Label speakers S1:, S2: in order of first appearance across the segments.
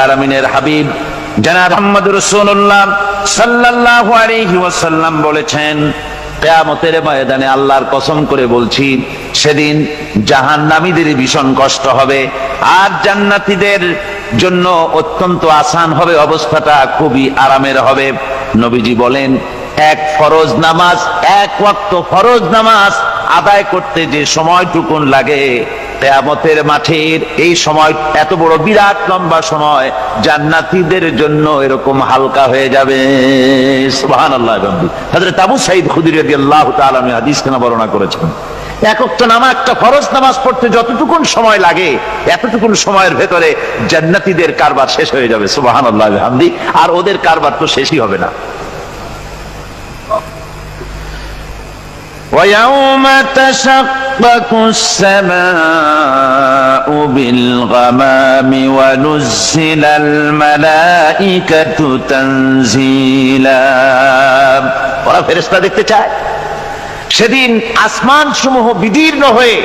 S1: আলামিনের হাবিব জনাব মুহাম্মদ রাসূলুল্লাহ সাল্লাল্লাহু আলাইহি ওয়াসাল্লাম বলেছেন, কিয়ামতের ময়দানে আল্লাহর কসম করে বলছি, সেদিন জাহান্নামীদের ভীষণ কষ্ট হবে আর জান্নাতীদের জন্য অত্যন্ত আসান হবে, অবস্থাটা খুবই আরামের হবে। নবীজি বলেন, এক ফরজ নামাজ, এক ওয়াক্ত ফরজ নামাজ আদায় করতে যে সময়টুকুন লাগে, কিয়ামতের মাঠের এই সময় এত বড় বিরাট লম্বা সময় জান্নাতীদের জন্য এরকম হালকা হয়ে যাবে। সুবহানাল্লাহ। হযরত আবু সাঈদ খুদরী রাদিয়াল্লাহু তাআলা আনহু হাদিস কেন বর্ণনা করেছেন, এক ওয়াক্ত নামাজ, একটা ফরজ নামাজ পড়তে যতটুকুন সময় লাগে এতটুকুন সময়ের ভেতরে জান্নাতীদের কারবার শেষ হয়ে যাবে। সুবহানাল্লাহ বিহামদি। আর ওদের কারবার তো শেষই হবে না। وَيَوْمَ تَشَقَّقُ السَّمَاءُ بِالْغَمَامِ وَنُزِّلَ الْمَلَائِكَةُ تَنزِيلًا। ওরা ফেরেশতা দেখতে চায়। সেদিন আসমান সমূহ বিদীর্ণ হয়ে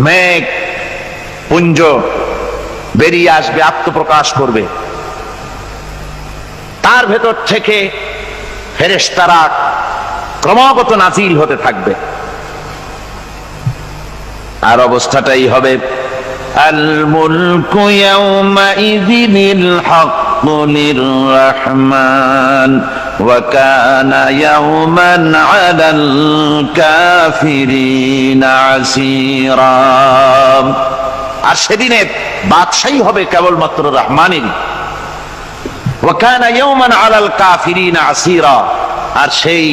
S1: মেঘ পুঞ্জ বেরিয়ে আসবে, আত্মপ্রকাশ করবে। তার ভেতর থেকে ফেরেশতারা ক্রমাগত নাজিল হতে থাকবে। আর অবস্থাটাই হবে, আল মুলকু ইয়াউমাইযিনিল হাক্কু লিররহমান ওয়া কানা ইয়াওমান আলাল কাফিরিনা আসীরা। আর সেদিনে বাদশাহী হবে কেবলমাত্র রহমানের। ওয়া কানা ইয়াওমান আলাল কাফিরিনা আসীরা। আর সেই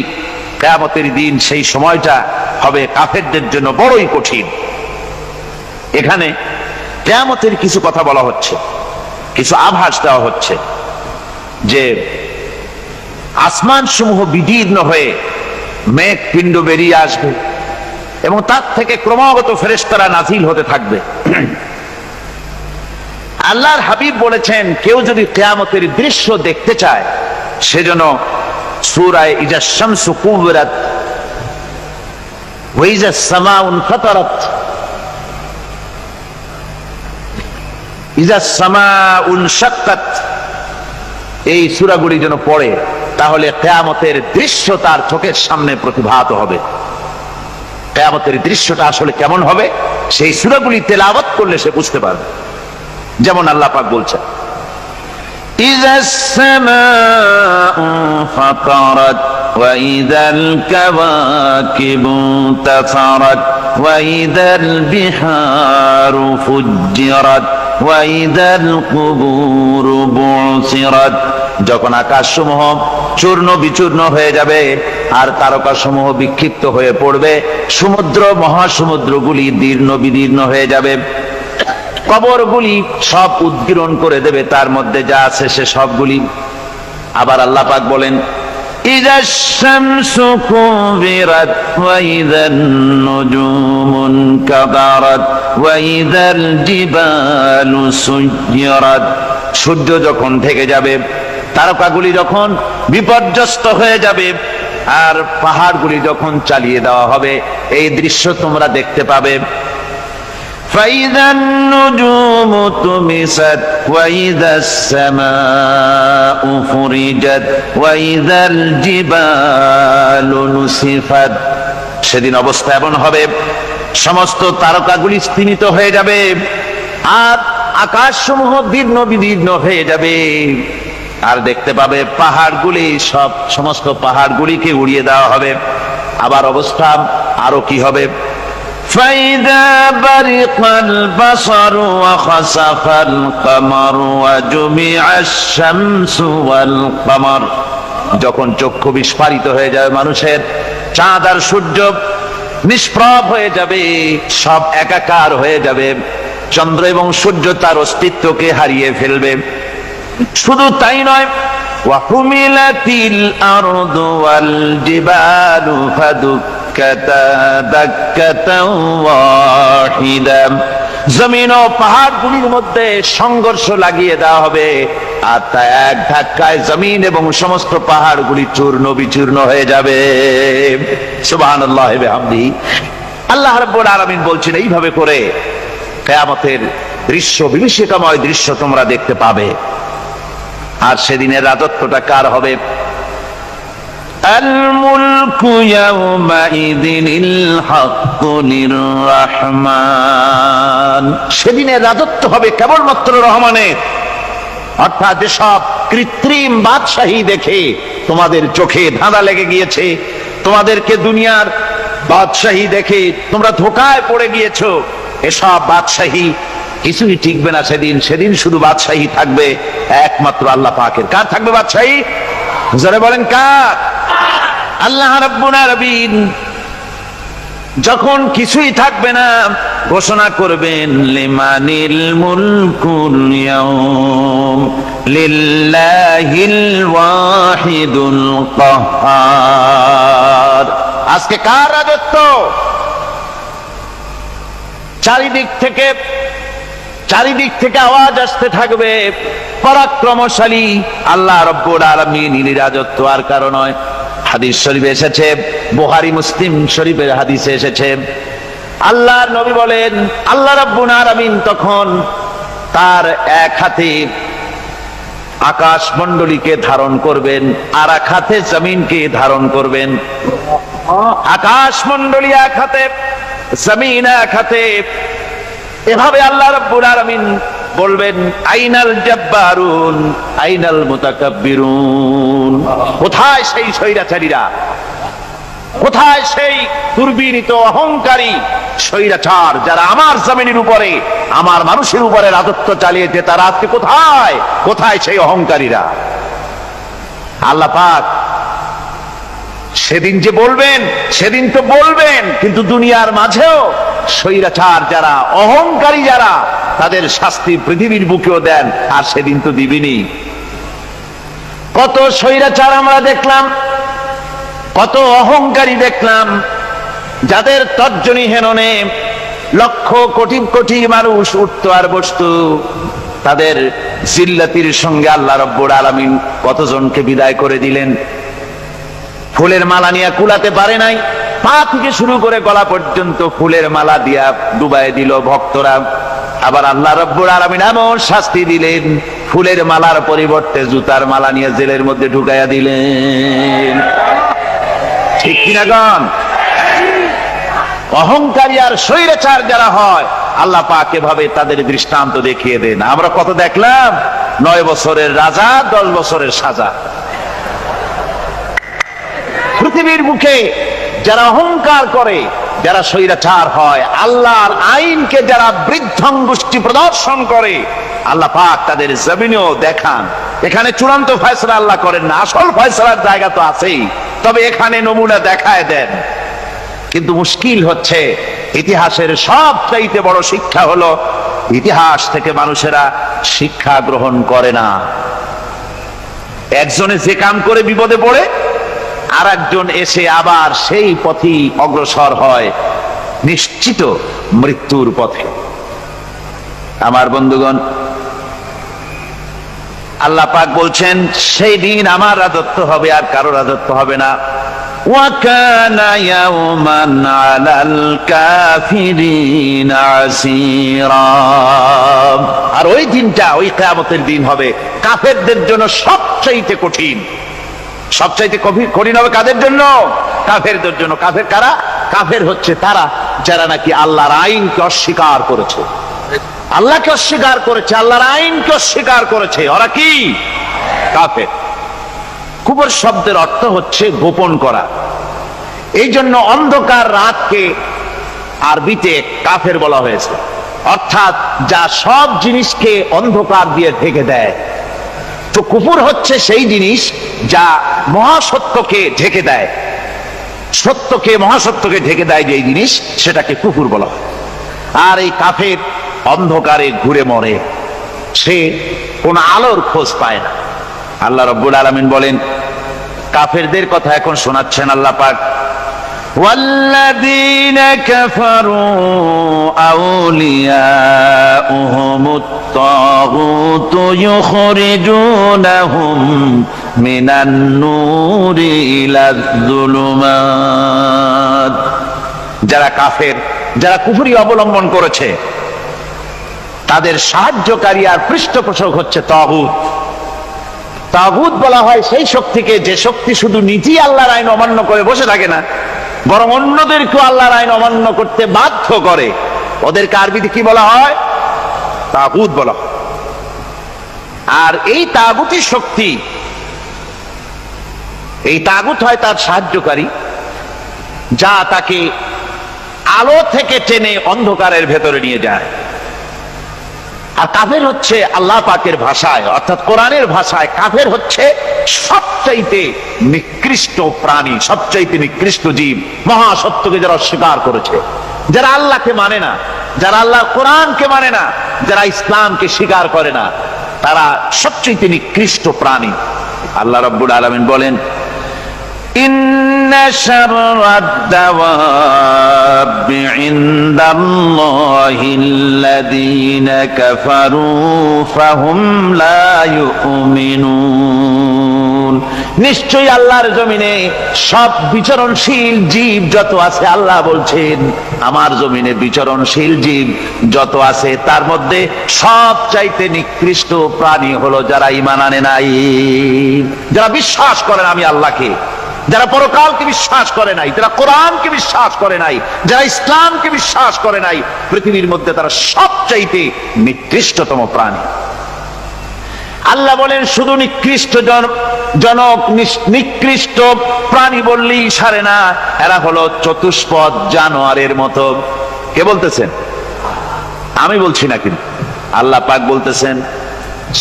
S1: কিয়ামতের দিন, সেই সময়টা হবে কাফেরদের জন্য বড়ই কঠিন। এখানে কিয়ামতের কিছু কথা বলা হচ্ছে, কিছু আভাস দেওয়া হচ্ছে যে আসমান সমূহ বিদীর্ণ হয়ে মেঘ পিণ্ড বেরিয়ে আসবে এবং তার থেকে ক্রমাগত ফেরেশতারা নাজিল হতে থাকবে। আল্লাহর হাবিব বলেছেন, কেউ যদি কিয়ামতের দৃশ্য দেখতে চায় সেজন্য সূরা ইজা শামসু কুবিরাত ওয়া ইজা সামাউ ফাতারাত, ইজা সামাউ শাক্কাত, এই সূরাগুলি যেন পড়ে, তাহলে কিয়ামতের দৃশ্য তার চোখের সামনে প্রতিভাত হবে। কিয়ামতের দৃশ্যটা আসলে কেমন হবে সেই সূরাগুলি তেলাওয়াত করলে সে বুঝতে পারবে। যেমন আল্লাহ পাক বলছেন, إذا السماء فطرت وإذا الكواكب انتثرت وإذا البحار فجرت وإذا القبور بعثرت। যখন আকাশসমূহ চূর্ণ বিচূর্ণ হয়ে যাবে আর তারকাসমূহ বিক্ষিপ্ত হয়ে পড়বে, সমুদ্র মহাসমুদ্রগুলি দীর্ণ বিদীর্ণ হয়ে যাবে, কবরগুলি সব উদ্গীরণ করে দেবে, তার মধ্যে যা আছে সে সবগুলি। আবার আল্লাহ পাক বলেন, ইযাশ শামসু কুবিরাত ওয়া ইযান নুজুমুন কাদারাত ওয়া ইযাল জিবালু সুয়্যিরাত। সূর্য যখন ঢেকে যাবে, তারকাগুলি যখন বিপর্যস্ত হয়ে যাবে আর পাহাড়গুলি যখন চালিয়ে দেওয়া হবে, এই দৃশ্য তোমরা দেখতে পাবে। فإذا النجوم طمست وإذا السماء فرجت وإذا الجبال نسفت। সেদিন অবস্থা এমন হবে, সমস্ত তারকাগুলি স্তিমিত হয়ে যাবে আর আকাশসমূহ দীর্ণ বিদীর্ণ হয়ে যাবে। আর দেখতে পাবে পাহাড়গুলি, সমস্ত পাহাড়গুলিকে উড়িয়ে দেওয়া হবে। আবার অবস্থা আরো কি হবে, فإذا برق البصر وخسف القمر وجمع الشمس والقمر। যখন চক্ষু বিস্ফারিত হয়ে যাবে মানুষের, চাঁদ আর সূর্য নিষ্প্রভ হয়ে যাবে, সব একাকার হয়ে যাবে, চন্দ্র এবং সূর্য তার অস্তিত্বকে হারিয়ে ফেলবে। শুধু তাই নয়, ওয়াহুমিলাতিল আরদু ওয়াল জিবালু ফাদুক্কাতা দাক্কাতাও ওয়াহিদা। জমিন ও পাহাড়গুলির মধ্যে সংঘর্ষ লাগিয়ে দেওয়া হবে আর তা এক ধাক্কায় জমিন এবং সমস্ত পাহাড়গুলি চূর্ণ বিচূর্ণ হয়ে যাবে। সুবহানাল্লাহি ওয়া বিহামদিহি। আল্লাহ রাব্বুল আলামিন বলছেন, এইভাবে করে কিয়ামতের দৃশ্য, বিভীষিকাময় দৃশ্য তোমরা দেখতে পাবে। আর সেদিনের রাজত্বটা কার হবে? আল মুলকু ইয়াউমাইযিনিল হাক্কু লির-রাহমান। সেদিনের রাজত্ব হবে কেবলমাত্র রহমানের। অর্থাৎ যেসব কৃত্রিম বাদশাহী দেখে তোমাদের চোখে ধাঁধা লেগে গিয়েছে, তোমাদেরকে দুনিয়ার বাদশাহী দেখে তোমরা ধোঁকায় পড়ে গিয়েছো, এসব বাদশাহী কিছুই টিকবে না সেদিন। সেদিন শুধু বাদশাহী থাকবে একমাত্র আল্লাহ পাকের। কার থাকবে বাদশাহী? জোরে বলেন কার? আল্লাহ রাব্বুল আলামিন যখন কিছুই থাকবে না ঘোষণা করবেন লিমানিল মুলকুল ইয়াউম লিল্লাহিল ওয়াহিদুল কাহ্হার। আজকে কার রাজত্ব? চারিদিক থেকে আওয়াজ আসতে থাকবে, পরাক্রমশালী আল্লাহ রাব্বুল আলামিনের রাজত্ব। আর কারণ নয়, হাদিস শরীফে এসেছে, বুখারী মুসলিম শরীফের হাদিসে এসেছে, আল্লাহর নবী বলেন আল্লাহ রাব্বুল আলামিন তখন তার এক হাতে আকাশ মণ্ডলীকে ধারণ করবেন, আর এক হাতে জমিনকে ধারণ করবেন। আকাশ মণ্ডলী এক হাতে, জমিন এক হাতে। এভাবে আল্লাহ রাব্বুল আলামিন বলবেন আইনাল জাব্বারুন আইনাল মুতাকাব্বিরুন। কোথায় সেই স্বৈরাচারীরা? কোথায় সেই দুর্বিনীত অহংকারী স্বৈরাচার যারা আমার জমিনের উপরে, আমার মানুষের উপরে রাজত্ব চালিয়েছে? তারা আজকে কোথায়? কোথায় সেই অহংকারীরা? আল্লাহ পাক সেদিন যে বলবেন, সেদিন তো বলবেন, কিন্তু দুনিয়ার মাঝেও স্বৈরাচার যারা, অহংকারী যারা, তাদের শাস্তি পৃথিবীর বুকেও দেন। আর সেদিন তো দিবেনই। কত স্বৈরাচার আমরা দেখলাম, কত অহংকারী দেখলাম, যাদের তর্জনী হেননে লক্ষ কোটি কোটি মানুষ উঠতো আর বসতো। তাদের জিল্লাতির সঙ্গে আল্লাহ রাব্বুল আলামিন কতজনকে বিদায় করে দিলেন। ফুলের মালা নিয়ে কুলাতে পারে নাই, পা থেকে শুরু করে গলা পর্যন্ত ফুলের মালা দিয়া ডুবাই দিল ভক্তরা। আবার আল্লাহ রাব্বুল আলামিন এমন শাস্তি দিলেন, ফুলের মালার পরিবর্তে জুতার মালা নিয়ে জেলের মধ্যে ঢুকাইয়া দিলেন। ঠিক কিনা গণ? অহংকারী আর স্বৈরাচার যারা হয়, আল্লাহ পাক এভাবে তাদের দৃষ্টান্ত দেখিয়ে দেন। আমরা কত দেখলাম, 9 বছরের রাজা, 10 বছরের সাজা। পৃথিবীর মুখে যারা অহংকার করে, যারা স্বৈরাচার হয়, আল্লাহর আইনকে যারা বৃদ্ধাঙ্গুষ্টি প্রদর্শন করে, আল্লাহ পাক তাদের জমিনেও দেখান। এখানে চূড়ান্ত ফয়সালা আল্লাহ করেন না, আসল ফয়সালার জায়গা তো আছেই, তবে এখানে নমুনা দেখায় দেন। কিন্তু মুশকিল হচ্ছে, ইতিহাসের সবচাইতে বড় শিক্ষা হলো ইতিহাস থেকে মানুষেরা শিক্ষা গ্রহণ করে না। একজনে যে কাম করে বিপদে পড়ে, আর একজন এসে আবার সেই পথেই অগ্রসর হয়, নিশ্চিত মৃত্যুর পথে। আমার বন্ধুগণ, আল্লাহ পাক বলছেন সেই দিন আমার রাজত্ব হবে, আর কারো রাজত্ব হবে না। ওয়াকানা ইয়াওমান আলাল কাফিরিনা আসীরা। আর ওই দিনটা, ওই কিয়ামতের দিন হবে কাফেরদের জন্য সবচাইতে কঠিন। সবচাইতে কঠিন হবে কাদের জন্য? কাফেরদের জন্য। কাফের কারা? কাফের হচ্ছে তারা যারা নাকি আল্লাহর আইনকে অস্বীকার করেছে, আল্লাহকে অস্বীকার করেছে, আল্লাহর আইনকে অস্বীকার করেছে। ওরা কি? কাফের। কুফর শব্দের অর্থ হচ্ছে গোপন করা। এই জন্য অন্ধকার রাতকে আরবিতে কাফের বলা হয়েছে, অর্থাৎ যা সব জিনিসকে অন্ধকার দিয়ে ঢেকে দেয়। তো কুফর হচ্ছে সেই জিনিস যা মহাসত্যকে ঢেকে দেয়, সত্যকে, মহাসত্যকে ঢেকে দেয় যে জিনিস, সেটাকে কুফর বলা হয়। আর এই কাফের অন্ধকারে ঘুরে মরে, সে কোন আলোর খোঁজ পায় না। আল্লাহ রাব্বুল আলামিন বলেন, কাফেরদের কথা এখন শোনাচ্ছেন আল্লাহ পাক, ওয়াল্লাযীনা কাফারু আউলিয়াউহুমুত তাগুতু ইউখরিজুনাহুম মিনান নূরি ইলায যুলুমাত। যারা কাফের, যারা কুফরি অবলম্বন করেছে, তাদের সাহায্যকারী আর পৃষ্ঠপোষক হচ্ছে তাগুত। তাগুত বলা হয় সেই শক্তিকে যে শক্তি শুধু নিজেই আল্লাহর আইন অমান্য করে বসে থাকে না, বরং অন্যদেরকেও আল্লাহর আইন অমান্য করতে বাধ্য করে। ওদেরকে আরবিতে কি বলা হয়? তাগুত বলা হয়। আর এই তাগুতি শক্তি, এই তাগুত হয় তার সাহায্যকারী, যা তাকে আলো থেকে টেনে অন্ধকারের ভেতরে নিয়ে যায়। আর কাফের হচ্ছে আল্লাহ পাকের ভাষায় অর্থাৎ কোরআনের ভাষায় কাফের হচ্ছে সবচাইতে নিকৃষ্ট প্রাণী, সবচাইতে নিকৃষ্ট জীব। মহাসত্যকে যারা অস্বীকার করেছে, যারা আল্লাহকে মানে না, যারা আল্লাহর কোরআনকে মানে না, যারা ইসলামকে স্বীকার করে না, তারা সবচাইতে নিকৃষ্ট প্রাণী। আল্লাহ রাব্বুল আলামিন বলেন, ইন্না শাররাদ দাওয়াবি ইনদাল্লাহিল্লাযীনা কাফারু ফাহুম লা ইউমিনুন। নিশ্চয়ই আল্লাহর জমিনে সব বিচরণশীল জীব যত আছে, আল্লাহ বলছেন আমার জমিনে বিচরণশীল জীব যত আছে তার মধ্যে সবচাইতে নিকৃষ্ট প্রাণী হলো যারা ঈমান আনে নাই, যারা বিশ্বাস করেন আমি আল্লাহকে, যারা পরকালকে বিশ্বাস করে নাই, যারা কোরআনকে বিশ্বাস করে নাই, যারা ইসলামকে বিশ্বাস করে নাই, পৃথিবীর মধ্যে তারা সবচাইতে নিকৃষ্টতম প্রাণী। আল্লাহ বলেন শুধু নিকৃষ্ট জনক নিকৃষ্ট প্রাণী বললেই সারে না, এরা হলো চতুষ্পদ জানোয়ারের মতো। কে বলতেছেন? আমি বলছি না, কিন্তু আল্লাহ পাক বলতেছেন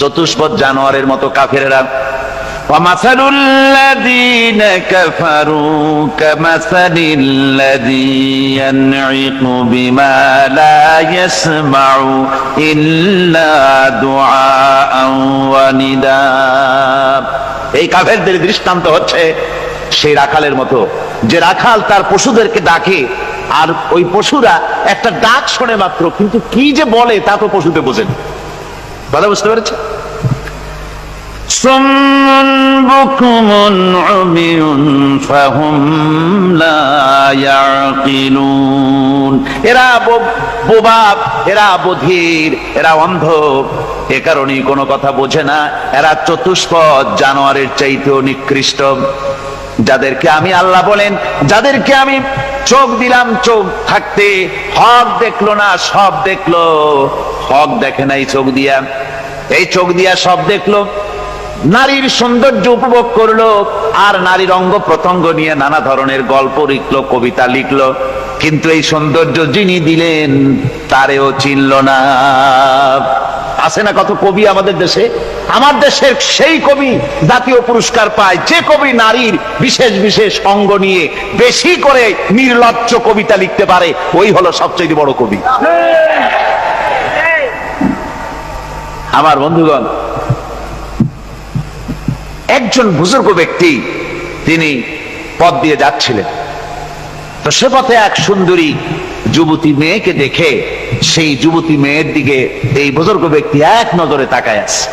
S1: চতুষ্পদ জানোয়ারের মতো কাফেরেরা। وَمَثَلُ الَّذِينَ كَفَرُوا كَمَثَلِ الَّذِي يَنْعِقُ بِمَا لَا يَسْمَعُ إِلَّا دُعَاءً وَنِدَاءً। এই কাফেরদের দৃষ্টান্ত হচ্ছে সেই রাখালের মতো, যে রাখাল তার পশুদেরকে ডাকে, আর ওই পশুরা একটা ডাক শোনে মাত্র, কিন্তু কি যে বলে তা তো পশুতে বোঝেন। কথা বুঝতে পেরেছে? সুম্মুন বুকুমুন উমিয়ুন ফাহুম লা ইয়াকিলুন। এরা বোবা, এরা বধির, এরা অন্ধ, এ কারণেই কোনো কথা বোঝে না। এরা চতুষ্পদ জানোয়ারের চাইতেও নিকৃষ্ট। যাদেরকে আমি আল্লাহ বলেন, যাদেরকে আমি চোখ দিলাম, চোখ থাকতে হক দেখলো না, সব দেখলো। হক দেখে নাই চোখ দিয়া, এই চোখ দিয়া সব দেখলো। নারীর সৌন্দর্য উপভোগ করলো, আর নারীর অঙ্গ প্রত্যঙ্গ নিয়ে নানা ধরনের গল্প লিখলো, কবিতা লিখলো, কিন্তু এই সৌন্দর্য যিনি দিলেন তারেও চিনল না। আছে না কত কবি আমাদের দেশে? আমার দেশের সেই কবি জাতীয় পুরস্কার পায় যে কবি নারীর বিশেষ বিশেষ অঙ্গ নিয়ে বেশি করে নির্লজ্জ কবিতা লিখতে পারে, ওই হলো সবচেয়ে বড় কবি। আমার বন্ধুগণ, একজন বুজুর্গ ব্যক্তি তিনি পথ দিয়ে যাচ্ছিলেন, তো সে পথে এক সুন্দরী যুবতী মেয়েকে দেখে সেই যুবতী মেয়ের দিকে এই বুজুর্গ ব্যক্তি এক নজরে তাকায় আছে।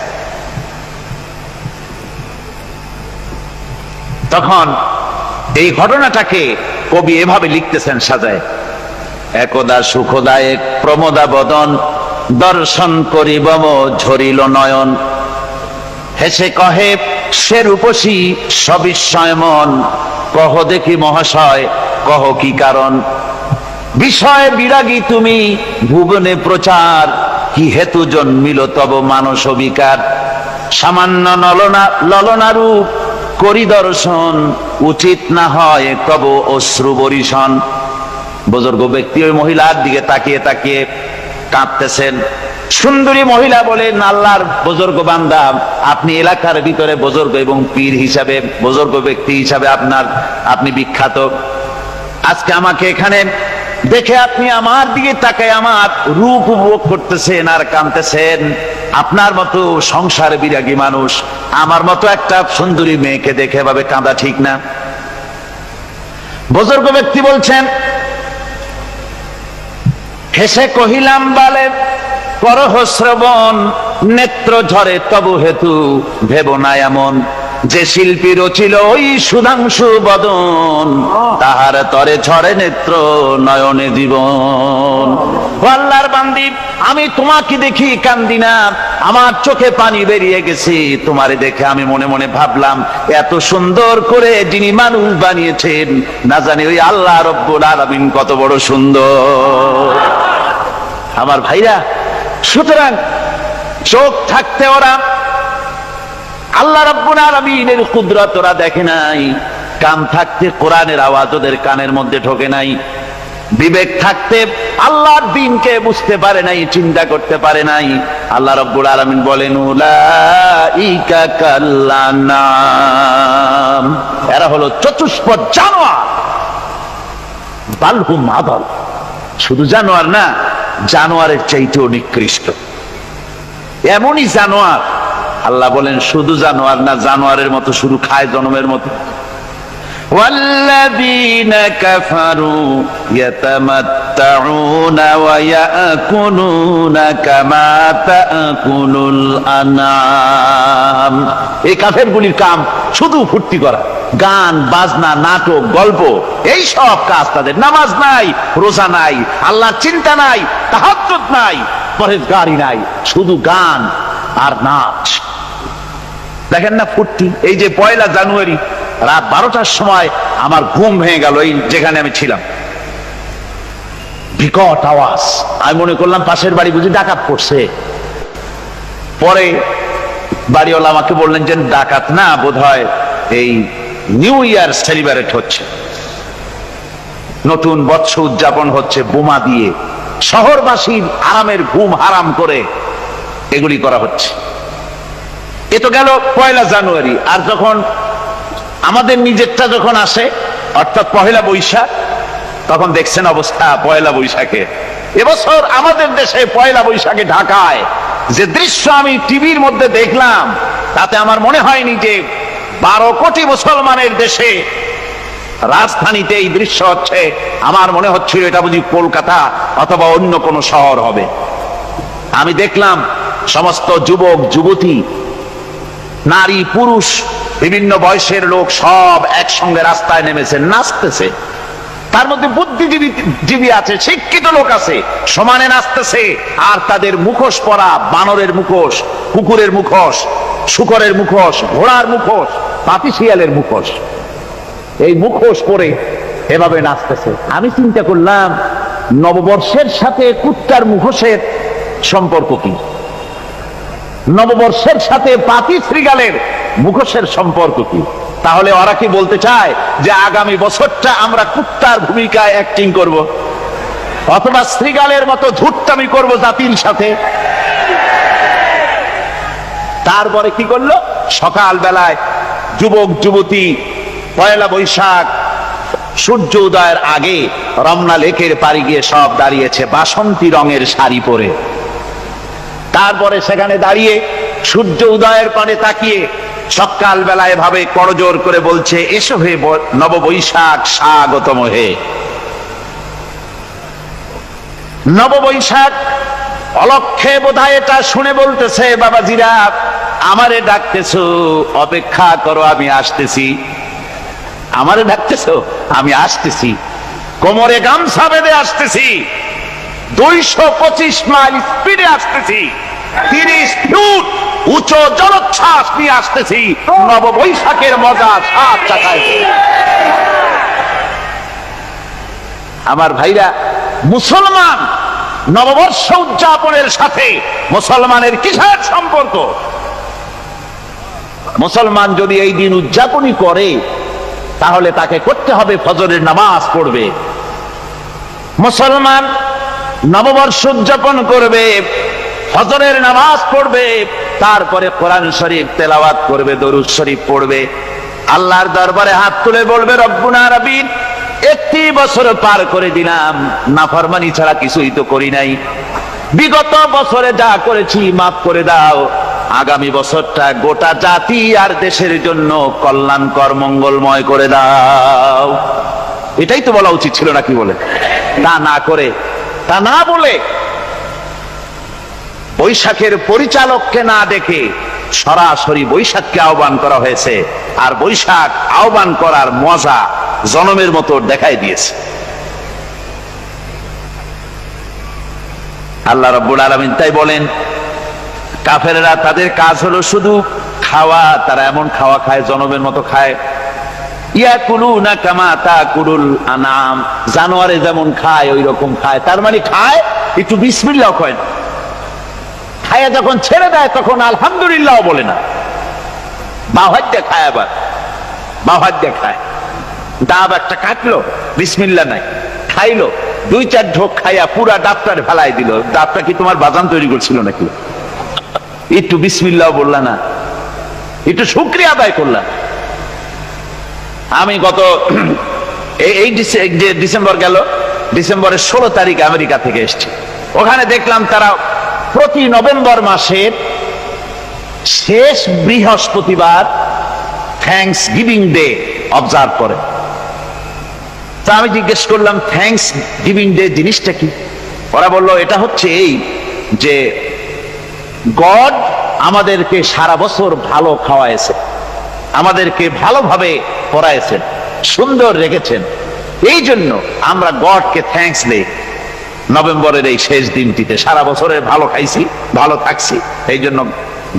S1: তখন এই ঘটনাটাকে কবি এভাবে লিখতেছেন সাজায়, একদা সুখদায়ক প্রমোদা বদন দর্শন করিবম ঝরিল নয়ন, হেসে কহে সে রূপসী সবিস্ময় মন, কহ দেখি মহাশয় কহ কি কারণ, বিষয় বিরাগী তুমি ভুবনে প্রচার, কি হেতু জন্মিল তব মানস বিকার, সামান্য ললনা রূপ করি দর্শন, উচিত না হয় তব অশ্রু বরিশন। বুজুর্গ ব্যক্তি ওই মহিলার দিকে তাকিয়ে তাকিয়ে কাঁদতেছেন। সুন্দরী মহিলা বলেন, আল্লাহর বুজুর্গ বান্দা, আপনি এলাকার ভিতরে বুজুর্গ এবং পীর হিসাবে, বুজুর্গ ব্যক্তি হিসাবে আপনি বিখ্যাত। আজকে আমাকে এখানে দেখে আপনি আমার দিকে তাকায় আমার রূপ উপভোগ করতেছেন আর কাঁদতেছেন। আপনার মতো সংসার বিরাগী মানুষ আমার মতো একটা সুন্দরী মেয়েকে দেখে ভাবে কাঁদা ঠিক না। বুজুর্গ ব্যক্তি বলছেন, হেসে কহিলাম বালে করহ শ্রবণ, নেত্র ঝরে তবু হেতু ভেব না এমন, যে শিল্পী রচিল ওই সুধাংশু বদন, তাহার তরে ঝরে নেত্র নয়নে জীবন। আল্লাহর বান্দি, আমি তোমাকে দেখি কান্দি না, আমার চোখে পানি বেরিয়ে গেছে। তোমারে দেখে আমি মনে মনে ভাবলাম, এত সুন্দর করে যিনি মানুষ বানিয়েছেন, না জানি ওই আল্লাহ রব্বুল আলামিন কত বড় সুন্দর। আমার ভাইরা, সুতরাং চোখ থাকতে ওরা আল্লাহ রাব্বুল আলামিনের কুদরত ওরা দেখে নাই, কান থাকতে কোরআনের আওয়াজ ওদের কানের মধ্যে ঢোকে নাই, বিবেক থাকতে আল্লাহর দ্বীনকে বুঝতে পারে নাই, চিন্তা করতে পারে নাই। আল্লাহ রাব্বুল আলামিন বলেন, উলাইকা কাল্লানাম, এরা হলো চতুষ্পদ জানোয়ার, বালহুম আদাল, শুধু জানোয়ার না, জানোয়ারের চাইতেও নিকৃষ্ট। এমনই জানোয়ার, আল্লাহ বলেন শুধু জানোয়ার না, জানোয়ারের মতো শুরু খায় জনমের মতো। والذين كفروا يتمتعون ويأكلون كما تأكل الأنعام। এই কাফেরগুলির কাম শুধু ফুর্তি করা, গান বাজনা, নাটক, গল্প, এই সব কাজ তাদের। নামাজ নাই, রোজা নাই, আল্লাহর চিন্তা নাই, তাহাজ্জুদ নাই, পরহেজগারি নাই, শুধু গান আর নাচ। দেখেন না ফুর্তি। এই যে 1 জানুয়ারি রাত 12টার সময় আমার ঘুম ভেঙে গেল, এই যেখানে আমি ছিলাম, বিকট আওয়াজ। আমি মনে করলাম পাশের বাড়ি বুঝি ডাকাত পড়ছে। পরে বাড়িওয়ালা আমাকে বললেন যে ডাকাত না, বোধহয় এই নিউ ইয়ার সেলিব্রেট হচ্ছে, নতুন বৎসর উদযাপন হচ্ছে বোমা দিয়ে, শহরবাসীর আরামের ঘুম হারাম করে এগুলি করা হচ্ছে। এ তো গেল 1 জানুয়ারি। আর যখন আমাদের নিজেরটা যখন আসে, অর্থাৎ 1 বৈশাখ, তখন দেখছেন অবস্থা 1 বৈশাখে। এবছর আমাদের দেশে 1 বৈশাখে ঢাকায় যে দৃশ্য আমি টিভির মধ্যে দেখলাম, তাতে আমার মনে হয়নি যে 12 কোটি মুসলমানের দেশে রাজধানীতে এই দৃশ্য হচ্ছে। আমার মনে হচ্ছিল এটা বুঝি কলকাতা অথবা অন্য কোনো শহর হবে। আমি দেখলাম সমস্ত যুবক যুবতী, নারী পুরুষ, বিভিন্ন বয়সের লোক সব একসঙ্গে রাস্তায় নেমেছে, নাচতেছে। তার মধ্যে বুদ্ধিজীবী আছে, শিক্ষিত লোক আছে, সমানে নাচতেছে। আর তাদের মুখোশ পরা, বানরের মুখোশ, কুকুরের মুখোশ, শূকরের মুখোশ, ঘোড়ার মুখোশ, পাতি শিয়ালের মুখোশ, এই মুখোশ পরে এভাবে নাচতেছে। আমি চিন্তা করলাম, নববর্ষের সাথে কুত্তার মুখোশের সম্পর্ক কি? নববর্ষের সাথে পাতি শ্রীগালের মুখোশের সম্পর্ক কি? তাহলে ওরা কি বলতে চায় যে আগামী বছরটা আমরা কুত্তার ভূমিকায় অ্যাক্টিং করব, অথবা শ্রীগালের মতো ধূর্তামি করব জাতির সাথে? তারপরে কি করলো? সকাল বেলায় যুবক যুবতী 1 বৈশাখ সূর্য উদয়ের আগে রমনা লেকের পাড়ি গিয়ে সব দাঁড়িয়েছে বাসন্তী রঙের শাড়ি পরে। তারপরে সেখানে দাঁড়িয়ে সূর্য উদয়ের পানে তাকিয়ে সকাল বেলায় ভাবে করজোর করে বলছে, এসো হে নববৈশাখ স্বাগতম হে। নববৈশাখ অলক্ষে বোধহয় এটা শুনে বলতেছে, বাবাজিরা আমারে ডাকতেছো, অপেক্ষা করো আমি আসতেছি। আমারে ডাকতেছো, আমি আসতেছি, কোমরে গামছা বেঁধে আসতেছি, 225 মাইল স্পিডে আসতেছি, 30 ফুট উঁচু জলোচ্ছ্বাস নিয়ে আসতেছি, নববৈশাখের মজা সাত চাকায়। আমার ভাইরা, মুসলমান নববর্ষ উদযাপনের সাথে মুসলমানের কিসের সম্পর্ক? মুসলমান যদি এই দিন উদযাপনই করে, তাহলে তাকে করতে হবে ফজরের নামাজ পড়বে। মুসলমান নববর্ষ উদযাপন করবে, ফজরের নামাজ পড়বে, তারপরে কোরআন শরীফ তেলাওয়াত করবে, দরুদ শরীফ পড়বে, আল্লাহর দরবারে হাত তুলে বলবে, রব্বুনা রাব্বিন, 31 বছর পার করে দিলাম, নাফরমানি ছাড়া কিছুই তো করি নাই, বিগত বছরে যা করেছি মাফ করে দাও, আগামী বছরটা গোটা জাতি আর দেশের জন্য কল্যাণকর মঙ্গলময় করে দাও। এটাই তো বলা উচিত ছিল নাকি বলে? তা না করে, তা না বলে, বৈশাখের পরিচালককে না দেখে সরাসরি বৈশাখকে আহ্বান করা হয়েছে, আর বৈশাখ আহ্বান করার মজা জনমের মতো দেখাই দিয়েছে। আল্লাহ রাব্বুল আলামিন তাই বলেন, কাফেররা তাদের কাজ হলো শুধু খাওয়া, তারা এমন খাওয়া খায় জনমের মতো খায়। ইয়াকুলুনা কামা তাকুলুল আনাম, জানোয়ারে যেমন খায় ওই রকম খায়। তার মানে খায়, একটু বিসমিল্লাহ কয় না, খায়া যখন ছেড়ে দেয় তখন আলহামদুলিল্লাহ বলে না, বাহাত দিয়ে খায়, আবার বাহাত দিয়ে খায়। ডাব একটা কাটলো, বিসমিল্লাহ নাই, খাইলো, 2-4 ঢোক খাইয়া পুরা ডাবটার ফেলাই দিল। ডাবটা কি তোমার বাজান তৈরি করছিল নাকি? একটু বিসমিল্লাহ বললা না, একটু শুকরিয়া আদায় করলা। আমি গত এই ডিসেম্বর গেল, ডিসেম্বরের 16 তারিখ আমেরিকা থেকে এসেছি। ওখানে দেখলাম তারা প্রতি নভেম্বর মাসের শেষ বৃহস্পতিবার থ্যাঙ্কস গিভিং ডে অবজার্ভ করে। তা আমি জিজ্ঞেস করলাম, থ্যাঙ্কস গিভিং ডে জিনিসটা কি? ওরা বলল, এটা হচ্ছে এই যে গড আমাদেরকে সারা বছর ভালো খাওয়াইছে, আমাদেরকে ভালোভাবে পড়াইছেন, সুন্দর রেখেছেন, এই জন্য আমরা গডকে থ্যাঙ্কস দেই নভেম্বরের এই শেষ দিনটিতে। সারা বছরের ভালো খাইছি, ভালো থাকছি, এই জন্য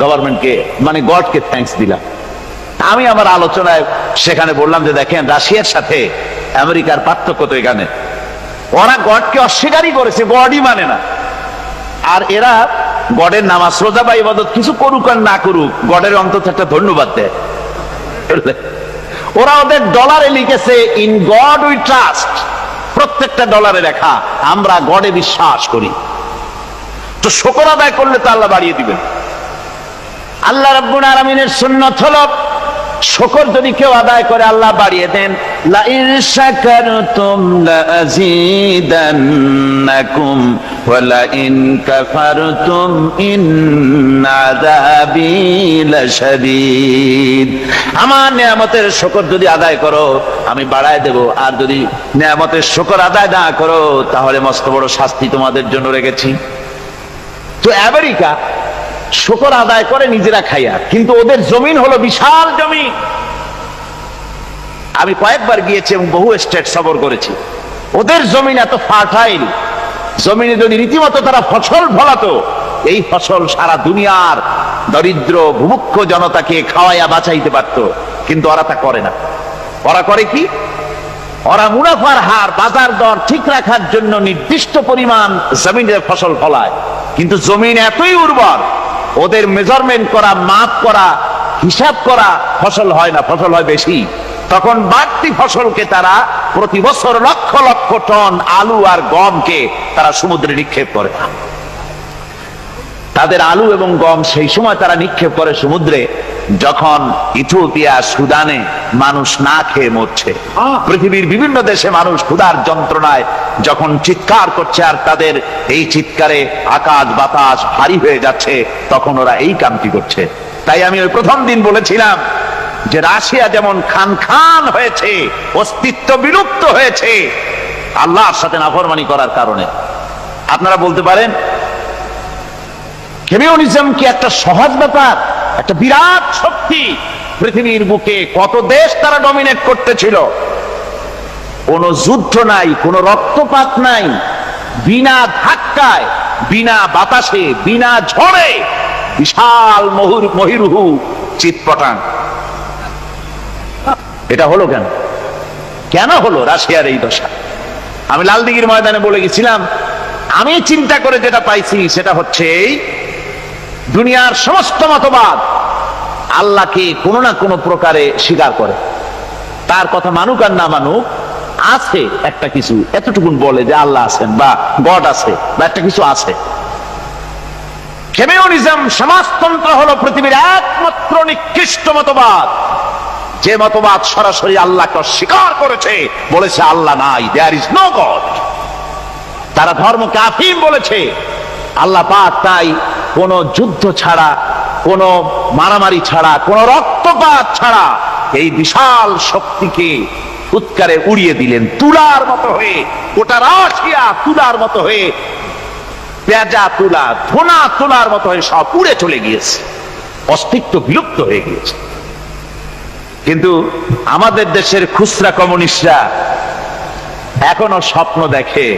S1: গভর্নমেন্টকে মানে গডকে থ্যাঙ্কস দিলাম। আমি আমার আলোচনায় সেখানে বললাম যে দেখেন, রাশিয়ার সাথে আমেরিকার পার্থক্য তো এখানে, ওরা গডকে অস্বীকারই করেছে, গডই মানে না। আর এরা গডের নামাজ রোজা বা ইবাদত কিছু করুক আর না করুক, গডের অন্তত একটা ধন্যবাদ দেয়। ওরা ওদের ডলারে লিখেছে, ইন গড উই ট্রাস্ট, প্রত্যেকটা ডলারে লেখা আমরা গডে বিশ্বাস করি। তো শুকর আদায় করলে তো আল্লাহ বাড়িয়ে দিবেন। আল্লাহ রাব্বুল আলামিনের সুন্নাত হলো, শুকর যদি কেউ আদায় করে আল্লাহ বাড়িয়ে দেন। লা ইন শাকারতুম লাযীদান্নাকুম ওয়া লা ইন কাফারতুম ইন্না আযাবী লাশাদীদ। আমার নিয়ামতের শুকর যদি আদায় করো আমি বাড়ায় দেব, আর যদি নিয়ামতের শুকর আদায় না করো তাহলে মস্ত বড় শাস্তি তোমাদের জন্য রেখেছি। তো আমেরিকা শুকর আদায় করে নিজেরা খাইয়া, কিন্তু ওদের জমিন হলো বিশাল জমি। আমি কয়েকবার গিয়েছি এবং বহু স্টেট সফর করেছি। ওদের জমিন এত ফার্টাইল, জমিনে যদি রীতিমতো তারা ফসল ফলাতো, এই ফসল সারা দুনিয়ার দরিদ্র ভূমুক্ষ জনতাকে খাওয়াইয়া বাঁচাইতে পারত। কিন্তু ওরা তা করে না। ওরা করে কি? ওরা মুনাফার হার, বাজার দর ঠিক রাখার জন্য নির্দিষ্ট পরিমাণ জমিনের ফসল ফলায়, কিন্তু জমিন এতই উর্বর, ওদের মেজারমেন্ট করা, মাপ করা, হিসাব করা ফসল হয় না, ফসল হয় বেশি। তখন বাড়তি ফসলকে তারা প্রতি বছর লক্ষ লক্ষ টন আলু আর গমকে তারা সমুদ্রে নিক্ষেপ করে। তাদের আলু এবং গম সেই সময় তারা নিক্ষেপ করে সমুদ্রে যখন ইথিওপিয়া, সুদানে মানুষ না খেয়ে মরছে। পৃথিবীর বিভিন্ন দেশে মানুষ ক্ষুধার যন্ত্রণায় যখন চিৎকার করছে, আর তাদের এই চিৎকারে আকাশ বাতাস ভারী হয়ে যাচ্ছে, তখন ওরা এই কামটি করছে। তাই আমি ওই প্রথম দিন বলেছিলাম যে রাশিয়া যেমন খান খান হয়েছে, অস্তিত্ব বিলুপ্ত হয়েছে আল্লাহর সাথে নাফরমানি করার কারণে। আপনারা বলতে পারেন কমিউনিজম কি একটা সহজ ব্যাপার? একটা বিরাট শক্তি পৃথিবীর বুকে, কত দেশ তারা ডমিনেট করতেছিল। কোন যুদ্ধ নাই, কোন রক্তপাত নাই, বিনা ধাক্কায়, বিনা বাতাসে, বিনা ঝড়ে বিশাল মহিরুহু চিৎপটাং। এটা হলো কেন? কেন হলো রাশিয়ার এই দশা? আমি লালদিঘির ময়দানে বলে গেছিলাম, আমি চিন্তা করে যেটা পাইছি সেটা হচ্ছে এই, দুনিয়ার সমস্ত মতবাদ আল্লাহকে কোনো না কোনো প্রকারে স্বীকার করে। তার কথা মানুক আর না মানুক, আছে একটা কিছু, এতটুকুন বলে যে আল্লাহ আছেন বা গড আছে বা একটা কিছু আছে। কমিউনিজম, সমাজতন্ত্র হলো পৃথিবীর একমাত্র নিকৃষ্ট মতবাদ, যে মতবাদ সরাসরি আল্লাহকে অস্বীকার করেছে, বলেছে আল্লাহ নাই, দেয়ার ইজ নো গড। তারা ধর্মকে আফিম বলেছে। আল্লাহ পাক তাই কোন যুদ্ধ ছাড়া, কোন মারামারি ছাড়া, কোন রক্তপাত ছাড়া এই বিশাল শক্তিকে উৎকারে উড়িয়ে দিলেন, তুলার মতো হয়ে। গোটা রাশিয়া তুলার মতো হয়ে, পেঁজা তুলা, ধোনা তুলার মতো হয়ে সব উড়ে চলে গিয়েছে। অস্তিত্ব বিলুপ্ত হয়ে গিয়েছে। কিন্তু আমাদের দেশের খুচরা কমিউনিস্টরা এখনো স্বপ্ন দেখে।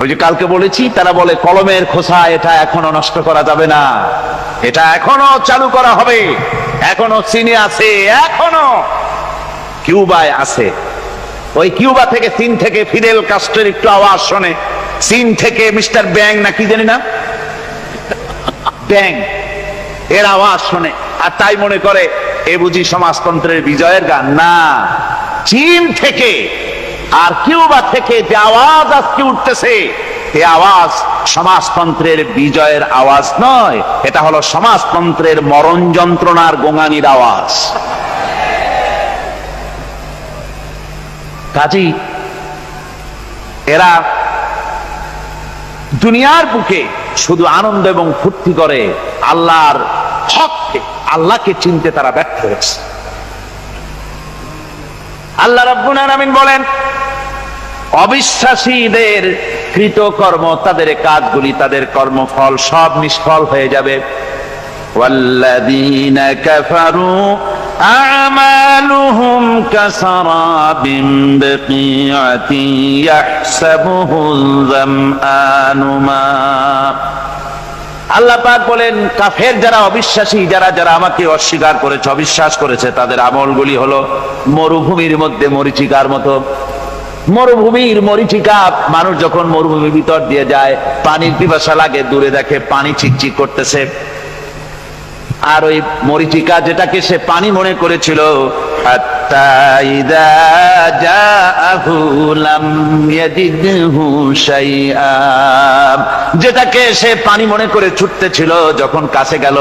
S1: ওই যে কালকে বলেছি, তারা বলে কলমের খোসা এটা এখনো নষ্ট করা যাবে না, এটা এখনো চালু করা হবে। এখনো চীনে আছে, এখনো কিউবায় আছে। ওই কিউবা থেকে, চীন থেকে ফিদেল কাস্ট্রোর একটু আওয়াজ শোনে, চীন থেকে মিস্টার ব্যাং না কি জানি না, ব্যাং এর আওয়াজ শোনে, আর তাই মনে করে এ বুঝি সমাজতন্ত্রের বিজয়ের গান। না, চীন থেকে আর কিউবা থেকে যে আওয়াজ আজকে উঠতেছে, এই আওয়াজ সমাজতন্ত্রের বিজয়ের আওয়াজ নয়, এটা হলো সমাজতন্ত্রের মরণ যন্ত্রণার গোঙানির আওয়াজ। কাজী এরা দুনিয়ার বুকে শুধু আনন্দ এবং ফুর্তি করে, আল্লাহর হককে, আল্লাহকে চিনতে তারা ব্যর্থ হয়েছে। আল্লাহ রাব্বুল আলামিন বলেন, অবিশ্বাসীদের কৃতকর্ম, তাদের কাজগুলি, তাদের কর্মফল সব নিষ্ফল হয়ে যাবে। ওয়াল্লাযীনা কাফারু আ'মালুহুম কাসারাবিন বিকিআতিন ইয়াহসাবুহুল যামআনু মা। আল্লাহ পাক বলেন, কাফের যারা, অবিশ্বাসী যারা, যারা আমাকে অস্বীকার করেছে, অবিশ্বাস করেছে, তাদের আমলগুলি হলো মরুভূমির মধ্যে মরীচিকার মতো। মরুভূমির মরীচিকা, মানুষ যখন মরুভূমির ভিতর দিয়ে যায়, পানির পিপাসা লাগে, দূরে দেখে পানি চিকচিক করতেছে, আর ওই মরীচিকা যেটাকে সে পানি মনে করেছিল, হাত্তা ইযা জাআহু লাম ইয়াজিদহু শাইআ, যেটাকে সে পানি মনে করে ছুটতেছিল, যখন কাছে গেল,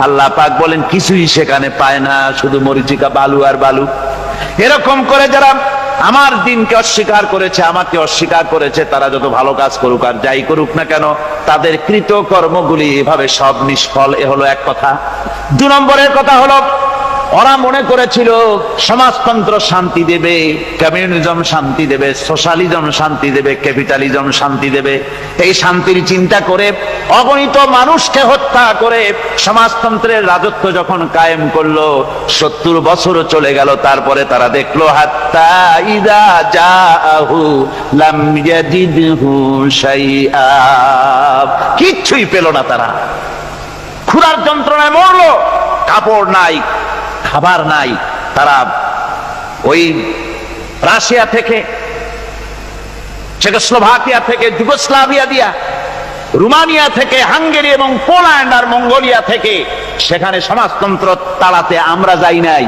S1: আল্লাহ পাক বলেন কিছুই সেখানে পায় না, শুধু মরীচিকা, বালু আর বালু। এরকম করে যারা আমার দিনকে অস্বীকার করেছে, আমাকে অস্বীকার করেছে, তারা যত ভালো কাজ করুক আর যাই করুক না কেন, তাদের কৃত কর্মগুলি এভাবে সব নিষ্ফল। এ হলো এক কথা। 2 নম্বরের কথা হলো, ওরা মনে করেছিল সমাজতন্ত্র শান্তি দেবে, কমিউনিজম শান্তি দেবে, সোশ্যালিজম শান্তি দেবে, ক্যাপিটালিজম শান্তি দেবে। এই শান্তির চিন্তা করে অগণিত মানুষকে হত্যা করে সমাজতন্ত্রের রাজত্ব যখন কায়েম করলো, 70 বছরও চলে গেল, তারপরে তারা দেখলো হাত্তা ইযা জাআহু লাম ইয়াজিদহু শাইআ, কিচ্ছুই পেল না। তারা ক্ষুধার যন্ত্রণায় মরলো, কাপড় নাই, খাবার নাই। তারা ওই রাশিয়া থেকে, চেকোস্লোভাকিয়া থেকে, যুগোস্লাভিয়া দিয়া, রোমানিয়া থেকে, হাঙ্গেরি এবং পোল্যান্ড আর মঙ্গোলিয়া থেকে, সেখানে সমাজতন্ত্র তাড়াতে আমরা যাই নাই।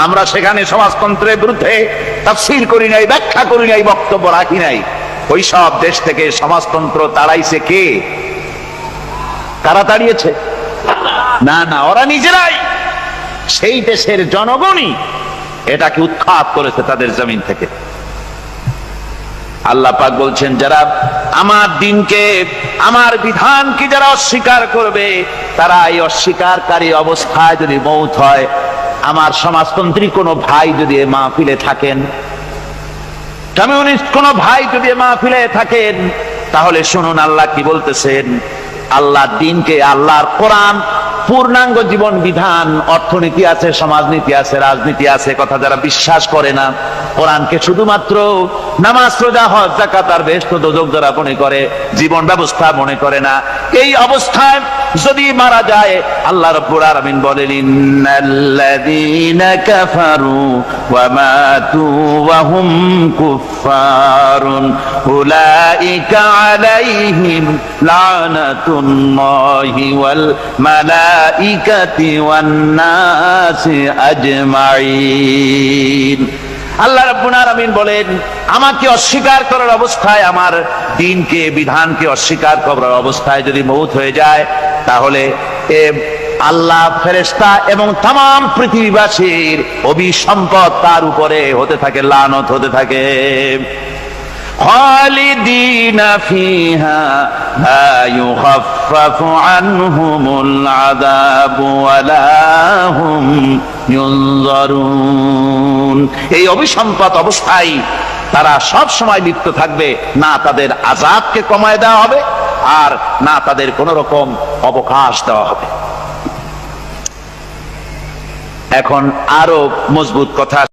S1: আমরা সেখানে সমাজতন্ত্রের বিরুদ্ধে তাফসীর করি নাই, ব্যাখ্যা করি নাই, বক্তব্য রাখি নাই। ওই সব দেশ থেকে সমাজতন্ত্র তাড়াইছে কে? কারা তাড়িয়েছে? না না, ওরা নিজেরাই, সেই দেশের জনগণই এটাকে উৎখাত করেছে তাদের জমিন থেকে। আল্লাহ পাক বলছেন, যারা আমার দিনকে, আমার বিধানকে যারা অস্বীকার করবে, তারা এই অস্বীকারী অবস্থায় যদি মৌত হয়, আমার সমাজতন্ত্রী কোনো ভাই যদি এ মাহফিলে থাকেন, কমিউনিস্ট কোনো ভাই যদি এ মাহফিলে থাকেন, তাহলে শুনুন আল্লাহ কি বলতেছেন। আল্লাহ দিনকে, আল্লাহর কোরআন পূর্ণাঙ্গ জীবন বিধান, অর্থনীতি আছে, সমাজনীতি আছে, রাজনীতি আছে, কথা যারা বিশ্বাস করে না, কোরআনকে শুধুমাত্র নামাজ, রোজা, হজ, যাকাত আর বেহেশত দোজখ যারা মনে করে, জীবন ব্যবস্থা মনে করে না, এই অবস্থায় যদি মারা যায়, আল্লাহ রাব্বুল আলামিন বলেন, ইন্নাল্লাযীনা কাফারু ওয়া মাতু ওয়া হুম কুফফারুন উলাইকা আলাইহিম লানাতুল্লাহি ওয়াল মালাইকাতি ওয়ান নাসি আজমাইন। আল্লাহ রাব্বুল আলামিন বলেন, আমাকে অস্বীকার করার অবস্থায়, আমার দ্বীনকে, বিধানকে অস্বীকার করার অবস্থায় যদি মৌত হয়ে যায়, তাহলে আল্লাহ, ফেরেশতা এবং তাম পৃথিবীবাসীর অভিসম্পদ তার উপরে হতে থাকে, লানত হতে থাকে। খালিদিনা ফিহা লা ইউখাফফাফু আনহুমুল আযাবু ওয়া লা হুম ইউনজারুন। এই অভিসম্পদ অবস্থায় তারা সব সময় লিপ্ত থাকবে, না তাদের আযাবকে কমায় দেওয়া হবে, আর না তাদের কোন রকম অবকাশ দেওয়া হবে। এখন আরো মজবুত কথা